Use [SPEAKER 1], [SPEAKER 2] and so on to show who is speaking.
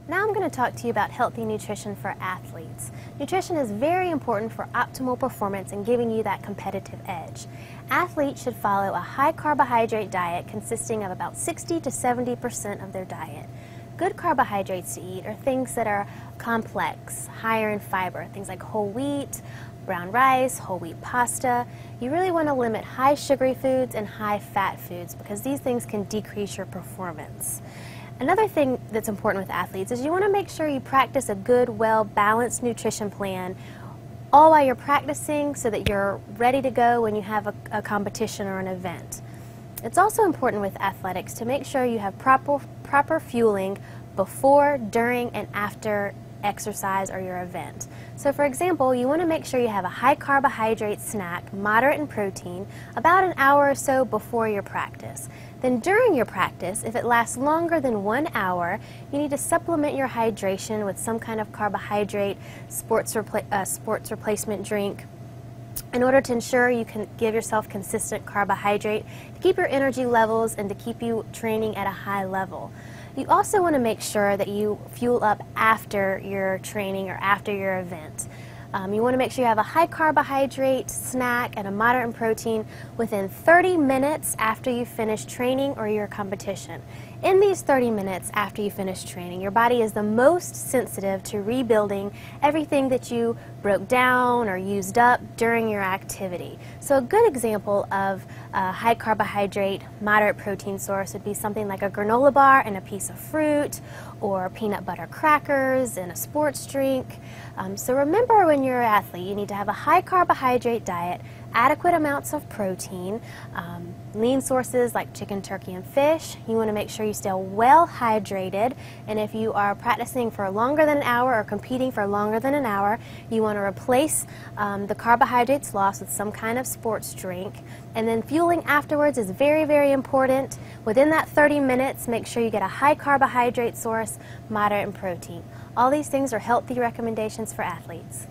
[SPEAKER 1] Now I'm going to talk to you about healthy nutrition for athletes. Nutrition is very important for optimal performance and giving you that competitive edge. Athletes should follow a high carbohydrate diet consisting of about 60 to 70% of their diet. Good carbohydrates to eat are things that are complex, higher in fiber, things like whole wheat, brown rice, whole wheat pasta. You really want to limit high sugary foods and high fat foods because these things can decrease your performance. Another thing that's important with athletes is you want to make sure you practice a good, well-balanced nutrition plan all while you're practicing so that you're ready to go when you have a competition or an event. It's also important with athletics to make sure you have proper fueling before, during, and after exercise or your event. So for example, you want to make sure you have a high carbohydrate snack, moderate in protein, about an hour or so before your practice. Then during your practice, if it lasts longer than 1 hour, you need to supplement your hydration with some kind of carbohydrate sports replacement drink in order to ensure you can give yourself consistent carbohydrate to keep your energy levels and to keep you training at a high level. You also want to make sure that you fuel up after your training or after your event. You want to make sure you have a high carbohydrate snack and a moderate in protein within 30 minutes after you finish training or your competition. In these 30 minutes after you finish training, your body is the most sensitive to rebuilding everything that you broke down or used up during your activity. So a good example of a high carbohydrate, moderate protein source would be something like a granola bar and a piece of fruit, or peanut butter crackers and a sports drink. So remember, when you're an athlete, you need to have a high carbohydrate diet, adequate amounts of protein, lean sources like chicken, turkey, and fish. You want to make sure you stay well hydrated, and if you are practicing for longer than an hour or competing for longer than an hour, you want to replace the carbohydrates lost with some kind of sports drink. And then fueling afterwards is very, very important. Within that 30 minutes, make sure you get a high carbohydrate source, moderate in protein. All these things are healthy recommendations for athletes.